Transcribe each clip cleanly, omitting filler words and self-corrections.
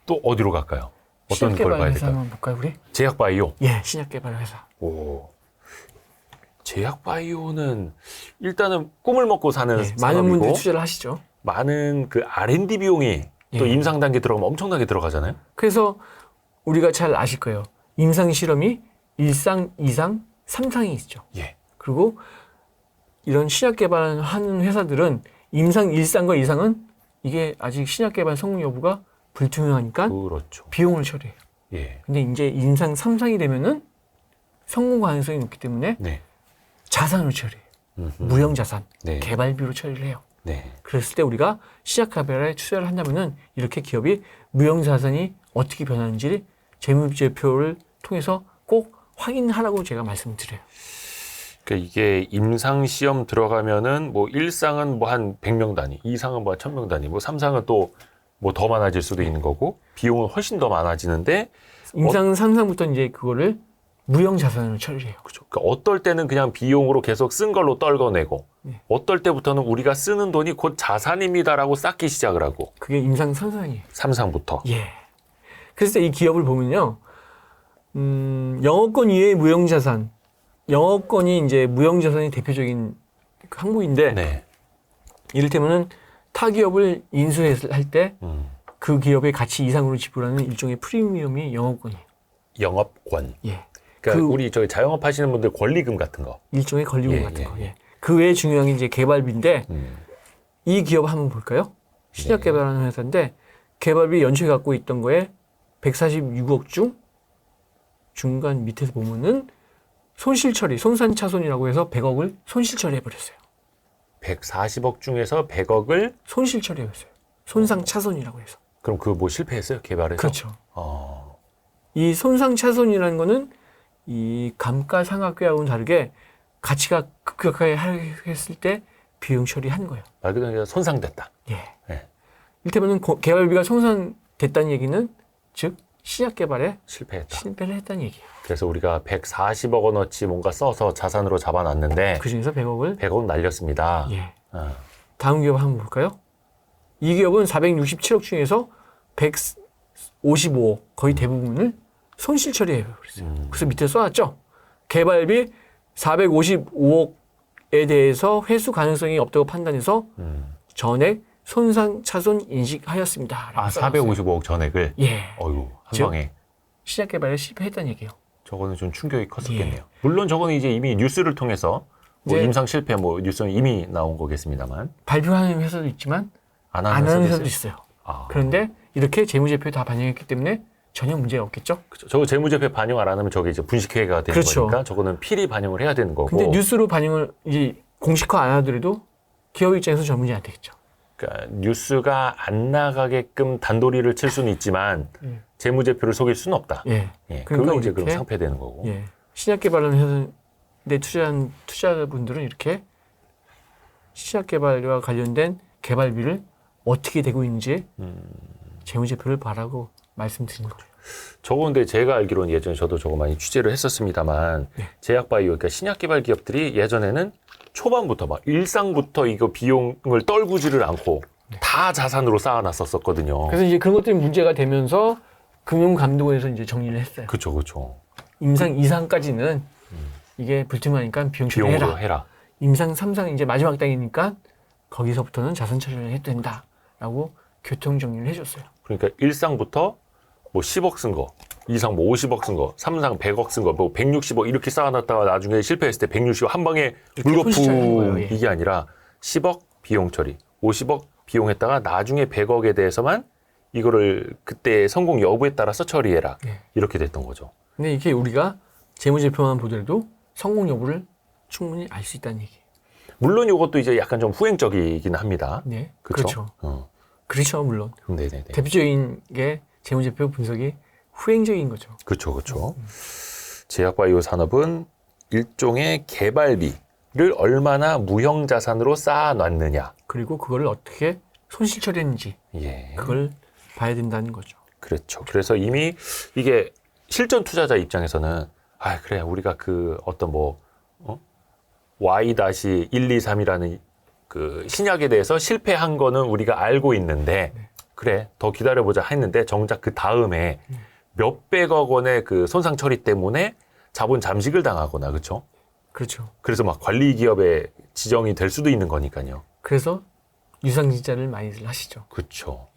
또 어디로 갈까요? 어떤 걸 신약개발 봐야 회사 될까요? 한번 볼까요, 우리? 제약바이오. 예, 신약개발 회사. 오. 제약바이오는 일단은 꿈을 먹고 사는 예, 많은 산업이고 분들이 투자를 하시죠. 많은 그 R&D 비용이 또 예. 임상 단계 들어가면 엄청나게 들어가잖아요. 그래서 우리가 잘 아실 거예요. 임상 실험이 1상, 2상, 3상이 있죠. 예. 그리고 이런 신약 개발하는 회사들은 임상 1상과 2상은 이게 아직 신약 개발 성공 여부가 불투명하니까 그렇죠. 비용을 처리해요. 예. 근데 이제 임상 3상이 되면은 성공 가능성이 높기 때문에 네. 자산으로 처리해요. 음흠. 무형 자산, 네. 개발비로 처리를 해요. 네. 그랬을 때 우리가 신약 개발에 투자를 한다면은 이렇게 기업이 무형 자산이 어떻게 변하는지 재무제표를 통해서 꼭 확인하라고 제가 말씀드려요. 그러니까 이게 임상 시험 들어가면은 뭐 1상은 뭐 한 100명 단위, 2상은 뭐 1000명 단위, 뭐 3상은 또 뭐 더 많아질 수도 있는 거고 비용은 훨씬 더 많아지는데 임상 3상부터 이제 그거를 무형 자산으로 처리해요. 그렇죠. 그러니까 어떨 때는 그냥 비용으로 계속 쓴 걸로 떨궈내고 네. 어떨 때부터는 우리가 쓰는 돈이 곧 자산입니다라고 쌓기 시작을 하고 그게 임상 3상이에요. 3상부터. 예. 그래서 이 기업을 보면요. 영업권 이외의 무형 자산. 영업권이 이제 무형 자산의 대표적인 항목인데 네. 이를테면은 타 기업을 인수할 때 그 기업의 가치 이상으로 지불하는 일종의 프리미엄이 영업권이에요. 영업권. 예. 그러니까 그- 우리 저기 자영업 하시는 분들 권리금 같은 거. 일종의 권리금 예, 같은 예, 거. 예. 예. 그 외에 중요한 게 이제 개발비인데 음. 이 기업 한번 볼까요? 신약 네. 개발하는 회사인데 개발비 연초에 갖고 있던 거에 146억 중 중간 밑에서 보면은 손실 처리, 손산차손이라고 해서 100억을 손실 처리해 버렸어요. 140억 중에서 100억을 손실 처리했어요. 손상차손이라고 해서. 그럼 그 뭐 실패했어요? 개발해서? 그렇죠. 어. 이 손상차손이라는 거는 이 감가상각과는 다르게 가치가 급격하게 하락했을 때 비용 처리한 거예요. 말 그대로 그냥 손상됐다. 예. 예. 이를테면 개발비가 손상됐다는 얘기는 즉 신약 개발에 실패했다. 실패를 했다는 얘기예요. 그래서 우리가 140억 원어치 뭔가 써서 자산으로 잡아놨는데 그 중에서 100억을 100억 날렸습니다. 예. 어. 다음 기업 한번 볼까요? 이 기업은 467억 중에서 155억 거의 대부분을 손실 처리해요. 그래서 밑에 써놨죠. 개발비 455억에 대해서 회수 가능성이 없다고 판단해서 전액 손상 차손 인식하였습니다. 아, 455억 전액을? 예. 어휴, 한 즉, 방에. 신약 개발에 실패했다는 얘기예요. 저거는 좀 충격이 컸었겠네요. 예. 물론 저거는 이제 이미 뉴스를 통해서 뭐 이제- 임상 실패 뭐 뉴스는 이미 나온 거겠습니다만 발표하는 회사도 있지만 안 안 하는 하는 회사도 회사도 있어요. 있어요. 아, 그런데 이렇게 재무제표에 다 반영했기 때문에 전혀 문제가 없겠죠. 그쵸. 저거 재무제표 반영 안 하면 저게 이제 분식회계가 되는 그렇죠. 거니까 저거는 필히 반영을 해야 되는 거고. 근데 뉴스로 반영을 이제 공식화 안 하더라도 기업 입장에서 전 문제 안 되겠죠. 그러니까 뉴스가 안 나가게끔 단도리를 칠 수는 있지만 재무제표를 속일 수는 없다. 예. 예, 그러니까 그거 이제 그럼 이렇게- 상폐되는 거고. 예. 신약 개발하는 회사에 투자한 투자자분들은 이렇게 신약 개발과 관련된 개발비를 어떻게 되고 있는지 재무제표를 봐라고 말씀드린 거죠. 저거 근데 제가 알기로는 예전에 저도 저거 많이 취재를 했었습니다만 네. 제약바이오, 그러니까 신약개발 기업들이 예전에는 초반부터 막 일상부터 이거 비용을 떨구지를 않고 다 자산으로 쌓아놨었거든요. 그래서 이제 그런 것들이 문제가 되면서 금융감독원에서 이제 정리를 했어요. 그렇죠, 그렇죠. 임상 2상까지는 이게 불투명하니까 비용 처리해라. 비용으로 해라. 임상 3상 이제 마지막 단계니까 거기서부터는 자산 처리를 해도 된다라고 교통 정리를 해줬어요. 그러니까 1상부터 뭐 10억 쓴 거, 2상 뭐 50억 쓴 거, 3상 100억 쓴 거, 뭐 160억 이렇게 쌓아놨다가 나중에 실패했을 때 160억 한 방에 손실하는 거예요, 물거품 예. 이게 아니라 10억 비용 처리, 50억 비용했다가 나중에 100억에 대해서만 이거를 그때 성공 여부에 따라서 처리해라. 예. 이렇게 됐던 거죠. 근데 이게 우리가 재무제표만 보더라도 성공 여부를 충분히 알 수 있다는 얘기예요. 물론 이것도 이제 약간 좀 후행적이긴 합니다. 네, 그렇죠? 그렇죠. 그렇죠, 물론. 네네네. 대표적인 게 재무제표 분석이 후행적인 거죠. 그렇죠, 그렇죠. 제약바이오 산업은 일종의 개발비를 얼마나 무형 자산으로 쌓아놨느냐. 그리고 그걸 어떻게 손실 처리했는지 예. 그걸 봐야 된다는 거죠. 그렇죠. 그래서 이미 이게 실전 투자자 입장에서는 아 그래 우리가 그 어떤 뭐 Y-123이라는 그 신약에 대해서 실패한 거는 우리가 알고 있는데 그래 더 기다려보자 했는데 정작 그 다음에 몇백억 원의 그 손상 처리 때문에 자본 잠식을 당하거나 그렇죠? 그렇죠. 그래서 막 관리 기업에 지정이 될 수도 있는 거니까요. 그래서 유상증자를 많이들 하시죠. 그렇죠.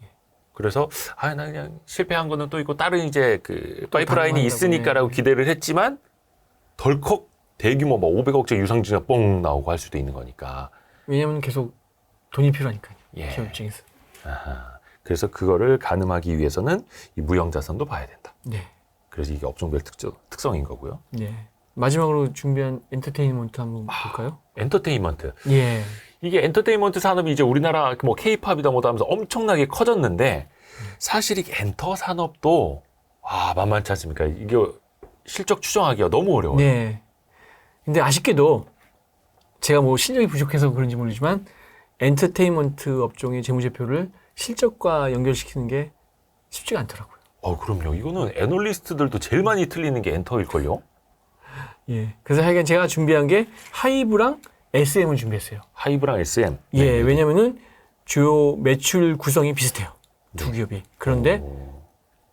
그래서 나 그냥 실패한 거는 또 있고 다른 이제 그 파이프라인이 다른 거 있으니까라고 한다고, 기대를 했지만 덜컥 대규모 뭐 500억짜리 유상증자 뻥 나오고 할 수도 있는 거니까. 왜냐하면 계속 돈이 필요하니까요. 예. 기업 입장에서. 아하. 그래서 그거를 가늠하기 위해서는 이 무형자산도 봐야 된다. 네. 그래서 이게 업종별 특성인 거고요. 네. 마지막으로 준비한 엔터테인먼트 한번 볼까요? 엔터테인먼트. 예. 이게 엔터테인먼트 산업이 이제 우리나라 뭐 케이팝이다 뭐다 하면서 엄청나게 커졌는데 사실 이게 엔터 산업도 만만치 않습니까? 이게 실적 추정하기가 너무 어려워요. 네. 근데 아쉽게도 제가 뭐 실력이 부족해서 그런지 모르지만 엔터테인먼트 업종의 재무제표를 실적과 연결시키는 게 쉽지가 않더라고요. 그럼요. 이거는 애널리스트들도 제일 많이 틀리는 게 엔터일걸요? 예. 그래서 하여간 제가 준비한 게 하이브랑 SM을 준비했어요. 하이브랑 SM. 예. 네. 왜냐면은 주요 매출 구성이 비슷해요. 두 기업이. 그런데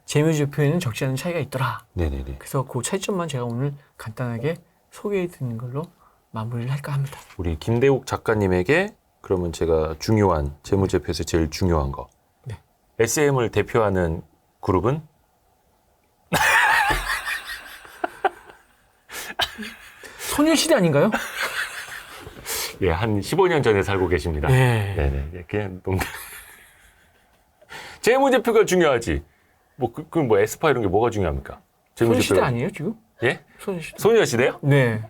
재무제표에는 적지 않은 차이가 있더라. 네네네. 그래서 그 차이점만 제가 오늘 간단하게 소개해 드리는 걸로 마무리를 할까 합니다. 우리 김대욱 작가님에게 그러면 제가 중요한 재무제표에서 제일 중요한 거. 네. SM을 대표하는 그룹은? 소녀시대 아닌가요? 예, 한 15년 전에 살고 계십니다. 네. 네네. 그냥 농담. 재무제표가 중요하지. 뭐 에스파 이런 게 뭐가 중요합니까? 소녀시대 아니에요 지금? 예? 소녀시대. 소녀시대요? 네.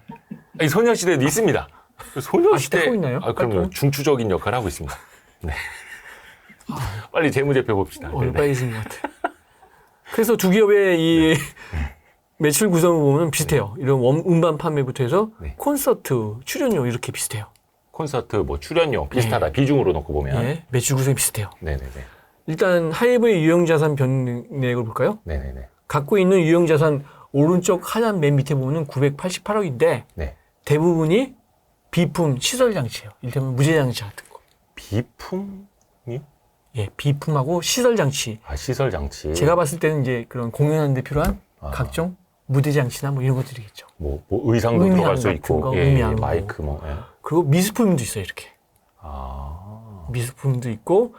아니, 소녀시대도 있습니다. 소녀시대. 하고 있나요? 그럼요. 깔끔한? 중추적인 역할을 하고 있습니다. 네. 빨리 재무제표 봅시다. 네네. 빨개진 것 같아요. 그래서 두 기업의 이 매출 구성을 보면 비슷해요. 이런 음반 판매부터 해서 네. 콘서트, 출연료 이렇게 비슷해요. 콘서트, 뭐 출연료 비슷하다. 비중으로 놓고 보면. 예, 매출 구성이 비슷해요. 네네네. 일단 하이브의 유형자산 변액을 볼까요? 네네네. 갖고 있는 유형자산 오른쪽 하단 맨 밑에 보면 988억인데 네. 대부분이 비품 시설장치예요. 이를테면 무제장치 같은 거. 비품이? 예, 비품하고 시설장치. 시설 장치. 제가 봤을 때는 이제 그런 공연하는 데 필요한 아. 각종 무대장치나 뭐 이런 것들이겠죠. 뭐 의상도 음향 들어갈 수 같은 있고. 거, 예, 음향 마이크 뭐. 예. 그리고 미술품도 있어요, 이렇게. 아. 미술품도 있고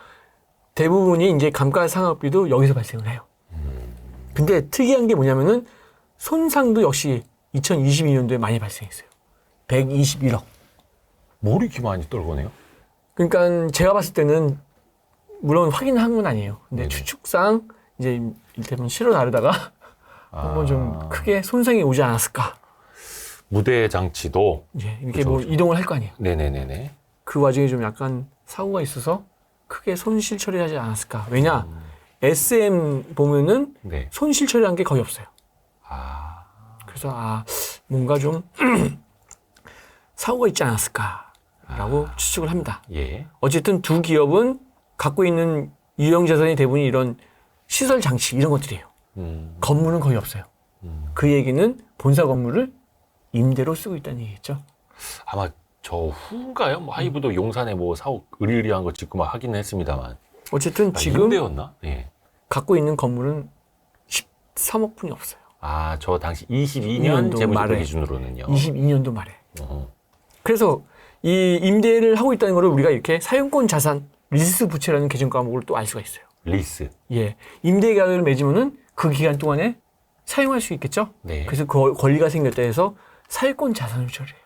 대부분이 이제 감가상각비도 여기서 발생을 해요. 근데 특이한 게 뭐냐면은 손상도 역시 2022년도에 많이 발생했어요. 121억. 뭘 이렇게 많이 떨고네요? 그러니까 제가 봤을 때는 물론 확인한 건 아니에요. 근데 네네. 추측상 이제 이를테면 실어 나르다가 한번 좀 크게 손상이 오지 않았을까. 무대 장치도. 예, 이렇게 그쵸, 뭐 그쵸. 이동을 할 거 아니에요. 네네네네. 그 와중에 좀 약간 사고가 있어서 크게 손실 처리하지 않았을까. 왜냐? SM 보면은 네. 손실 처리한 게 거의 없어요. 아. 그래서 뭔가 좀 사고가 있지 않았을까라고 추측을 합니다. 예. 어쨌든 두 기업은 갖고 있는 유형 자산이 대부분 이런 시설 장치 이런 것들이에요. 건물은 거의 없어요. 그 얘기는 본사 건물을 임대로 쓰고 있다는 얘기겠죠. 아마 저 후인가요? 뭐 하이브도 용산에 뭐 사옥 의리의리한 거 짓고 막 하기는 했습니다만. 어쨌든 지금 임대였나? 예. 갖고 있는 건물은 13억 분이 없어요. 저 당시 22년 년도 재무제표 말에. 기준으로는요. 22년도 말에. 어허. 그래서 이 임대를 하고 있다는 것을 우리가 이렇게 사용권 자산 리스 부채라는 계정 과목을 또 알 수가 있어요. 리스. 예, 임대 계약을 맺으면은 그 기간 동안에 사용할 수 있겠죠. 네. 그래서 그 권리가 생겼다 해서 사용권 자산을 처리해요.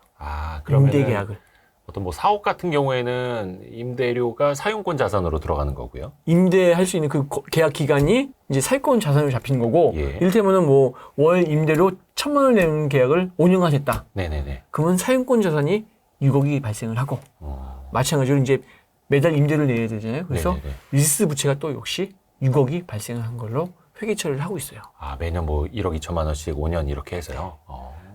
그러면 임대 계약을. 어떤 뭐 사옥 같은 경우에는 임대료가 사용권 자산으로 들어가는 거고요. 임대할 수 있는 그 계약 기간이 이제 사용권 자산으로 잡히는 거고, 예. 이를테면은 뭐 월 임대료 1,000만 원 내는 계약을 5년간 했다. 네네네. 그러면 사용권 자산이 6억이 발생을 하고, 마찬가지로 이제 매달 임대를 내야 되잖아요. 그래서 네네네. 리스 부채가 또 역시 6억이 발생을 한 걸로 회계 처리를 하고 있어요. 매년 뭐 1억 2천만 원씩 5년 이렇게 해서요.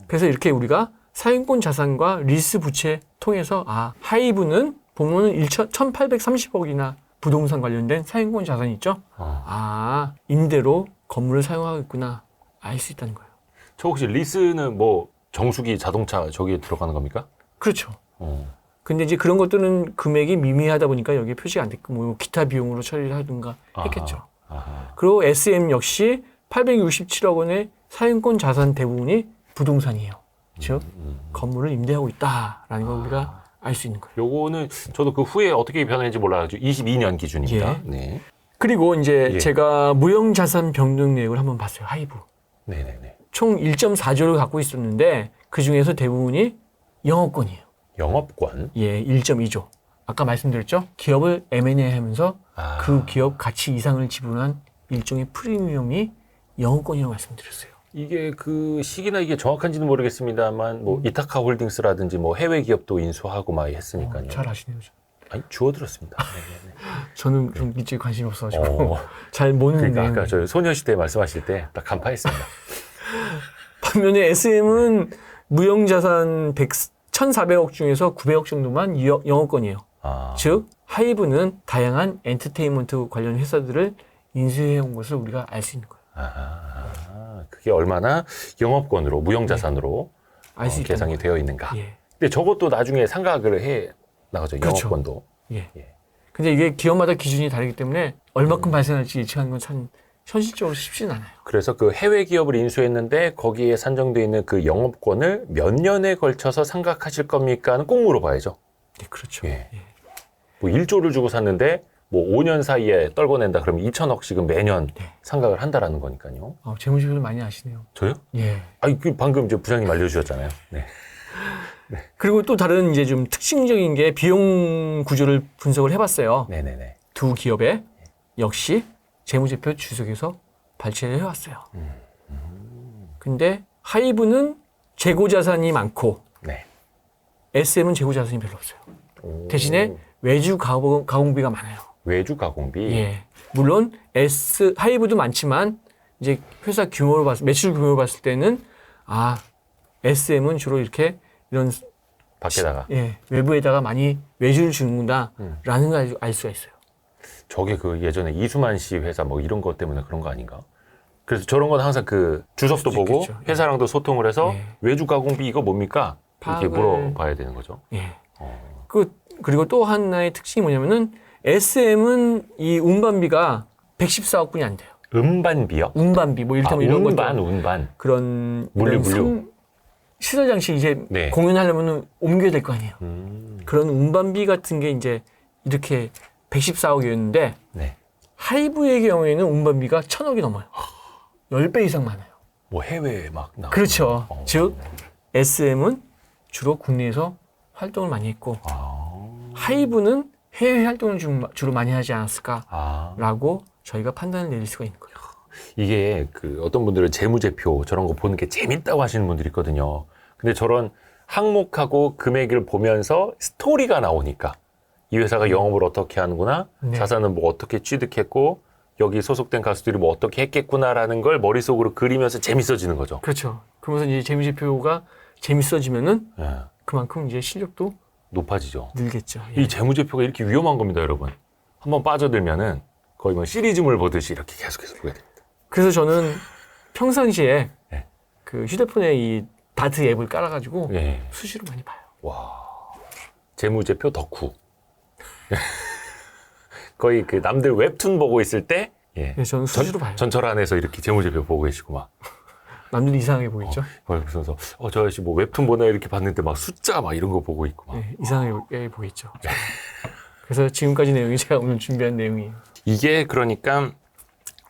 그래서 이렇게 우리가 사용권 자산과 리스 부채 통해서 하이브는 보면은 1,830억이나 부동산 관련된 사용권 자산이 있죠. 임대로 건물을 사용하고 있구나 알 수 있다는 거예요. 저 혹시 리스는 뭐 정수기 자동차 저기에 들어가는 겁니까? 그렇죠. 근데 이제 그런 것들은 금액이 미미하다 보니까 여기에 표시가 안 됐고 뭐 기타 비용으로 처리를 하든가 했겠죠. 아하. 그리고 SM 역시 867억 원의 사용권 자산 대부분이 부동산이에요. 즉 건물을 임대하고 있다라는 걸 우리가 알 수 있는 거예요. 요거는 저도 그 후에 어떻게 변했는지 몰라가지고 22년 기준입니다. 예. 네. 그리고 이제 예. 제가 무형자산 변경 내역을 한번 봤어요. 하이브. 네네네. 총 1.4조를 갖고 있었는데 그 중에서 대부분이 영업권이에요. 영업권. 예, 1.2조. 아까 말씀드렸죠? 기업을 M&A 하면서 아. 그 기업 가치 이상을 지불한 일종의 프리미엄이 영업권이라고 말씀드렸어요. 이게 그 시기나 이게 정확한지는 모르겠습니다만 뭐 이타카 홀딩스라든지 뭐 해외 기업도 인수하고 막 했으니까요. 잘 아시네요. 아니 주워들었습니다. 네네네. 저는 좀 일찍 관심이 없어가지고 어, 잘 모르는 그러니까 내용. 아까 저 소녀시대 말씀하실 때 딱 간파했습니다. 반면에 SM은 무형자산 1,400억 중에서 900억 정도만 영업권이에요. 아, 즉 하이브는 다양한 엔터테인먼트 관련 회사들을 인수해온 것을 우리가 알 수 있는 거예요. 그게 얼마나 영업권으로 무형자산으로 알 수 있다. 계상이 되어 있는가. 예. 근데 저것도 나중에 상각을 해 나가죠. 그렇죠. 영업권도. 예. 예. 근데 이게 기업마다 기준이 다르기 때문에 얼마큼 발생할지 예측하는 건 참 현실적으로 쉽지는 않아요. 그래서 그 해외 기업을 인수했는데 거기에 산정돼 있는 그 영업권을 몇 년에 걸쳐서 상각하실 겁니까는 꼭 물어봐야죠. 네, 그렇죠. 예. 뭐 1조를 주고 샀는데 뭐 5년 사이에 떨궈낸다 그러면 2천억씩은 매년 네. 상각을 한다라는 거니까요. 재무제표를 많이 아시네요. 저요? 예. 아니 그 방금 이제 부장님 알려주셨잖아요. 네. 그리고 또 다른 이제 좀 특징적인 게 비용 구조를 분석을 해봤어요. 네네네. 두 기업에 역시 재무제표 주석에서 발췌를 해왔어요. 근데 하이브는 재고자산이 많고 네. SM은 재고자산이 별로 없어요. 오. 대신에 외주 가공비가 많아요. 외주 가공비. 예. 물론 하이브도 많지만 이제 회사 규모로 매출 규모로 봤을 때는 SM은 주로 이렇게 이런 밖에다가. 외부에다가 많이 외주를 주는구나라는 걸 알 수가 있어요. 저게 그 예전에 이수만 씨 회사 뭐 이런 것 때문에 그런 거 아닌가? 그래서 저런 건 항상 그 주석도 수도 보고 있겠죠. 회사랑도 소통을 해서 예. 외주 가공비 이거 뭡니까? 이렇게 파악을- 물어봐야 되는 거죠. 예. 어. 그리고 또 하나의 특징이 뭐냐면은 SM은 이 운반비가 114억 분이 안 돼요. 음반비요? 운반비 뭐 이를테면 이런 것들 운반. 그런 물류. 시설 장치 이제 네. 공연하려면 옮겨야 될 거 아니에요. 음. 그런 운반비 같은 게 이제 이렇게 114억이었는데 네. 하이브의 경우에는 운반비가 1,000억이 넘어요. 10배 이상 많아요. 뭐 해외에 막 나가. 그렇죠. 어. 즉 SM은 주로 국내에서 활동을 많이 했고 하이브는 해외 활동을 주로 많이 하지 않았을까라고 저희가 판단을 내릴 수가 있는 거예요. 이게 그 어떤 분들은 재무제표 저런 거 보는 게 재밌다고 하시는 분들이 있거든요. 근데 저런 항목하고 금액을 보면서 스토리가 나오니까 이 회사가 영업을 어떻게 하는구나, 네. 자산은 뭐 어떻게 취득했고 여기 소속된 가수들이 뭐 어떻게 했겠구나라는 걸 머릿속으로 그리면서 재밌어지는 거죠. 그렇죠. 그러면서 이제 재무제표가 재밌어지면은 예, 그만큼 이제 실력도 높아지죠. 늘겠죠. 예. 이 재무제표가 이렇게 위험한 겁니다, 여러분. 한번 빠져들면은 거의 뭐 시리즈물 보듯이 이렇게 계속해서 보게 됩니다. 그래서 저는 평상시에 네. 그 휴대폰에 이 다트 앱을 깔아가지고 예. 수시로 많이 봐요. 와, 재무제표 덕후. 거의 그 남들 웹툰 보고 있을 때, 예. 네, 저는 수시로 봐요. 전철 안에서 이렇게 재무제표 보고 계시고 막. 남들 이상하게 보이죠? 그래서 저 아저씨 뭐 웹툰 보나 이렇게 봤는데 막 숫자 막 이런 거 보고 있고 막. 네, 이상하게 보이죠. 그래서 지금까지 내용이 제가 오늘 준비한 내용이에요. 이게 그러니까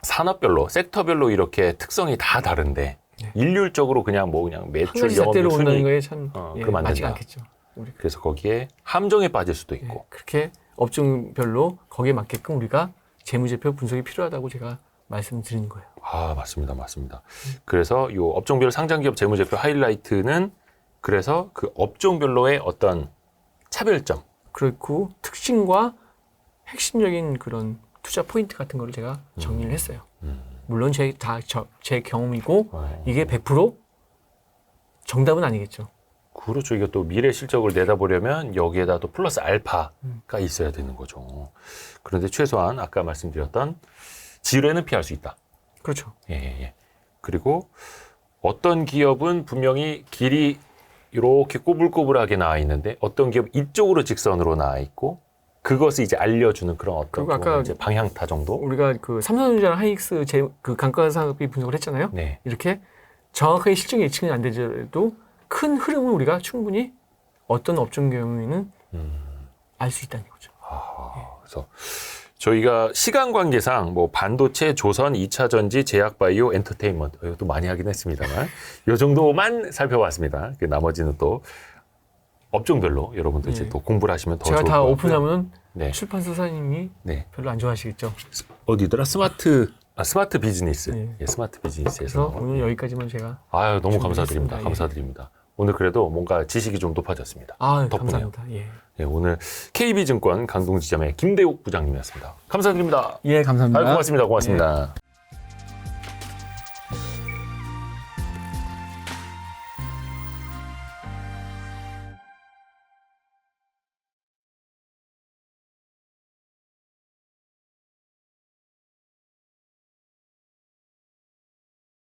산업별로, 섹터별로 이렇게 특성이 다 다른데 네. 일률적으로 그냥 뭐 그냥 한 매출, 가지 잣대로 영업이익, 온다는 순이익. 거에 참 그러면 안 맞지 된다. 않겠죠. 우리 그래서 거기에 함정에 빠질 수도 있고. 그렇게 업종별로 거기에 맞게끔 우리가 재무제표 분석이 필요하다고 제가 말씀드리는 거예요. 아, 맞습니다. 맞습니다. 그래서 요 업종별 상장기업 재무제표 하이라이트는 그래서 그 업종별로의 어떤 차별점. 그렇고 특징과 핵심적인 그런 투자 포인트 같은 거를 제가 정리를 했어요. 물론 제 경험이고 이게 100% 정답은 아니겠죠. 그렇죠. 이게 또 미래 실적을 내다보려면 여기에다 또 플러스 알파가 있어야 되는 거죠. 그런데 최소한 아까 말씀드렸던 지뢰는 피할 수 있다. 그렇죠. 예. 그리고 어떤 기업은 분명히 길이 이렇게 꼬불꼬불하게 나와 있는데 어떤 기업 이쪽으로 직선으로 나와 있고 그것을 이제 알려주는 그런 어떤 그리고 아까 이제 방향타 정도. 우리가 그 삼성전자랑 하이닉스 그 감가상각비 분석을 했잖아요. 네. 이렇게 정확하게 실적 예측이 안 되더라도 큰 흐름을 우리가 충분히 어떤 업종 경우에는 알 수 있다는 거죠. 그래서 저희가 시간 관계상 뭐 반도체, 조선, 2차 전지, 제약 바이오, 엔터테인먼트 이것도 많이 하긴 했습니다만 이 정도만 살펴봤습니다. 그 나머지는 또 업종별로 여러분들 이제 또 공부를 하시면 더 좋을 제가 것 다 같고요. 오픈하면 네. 출판사 사장님이 네. 별로 안 좋아하시겠죠. 어디더라? 스마트 비즈니스. 네. 예, 스마트 비즈니스에서. 그래서 오늘 여기까지만 제가 아유, 너무 준비했습니다. 감사드립니다. 예. 감사드립니다. 오늘 그래도 뭔가 지식이 좀 높아졌습니다. 덕분에. 감사합니다. 예. 예, 오늘 KB증권 강동지점의 김대욱 부장님이었습니다. 감사드립니다. 예, 감사합니다. 아유, 고맙습니다. 고맙습니다.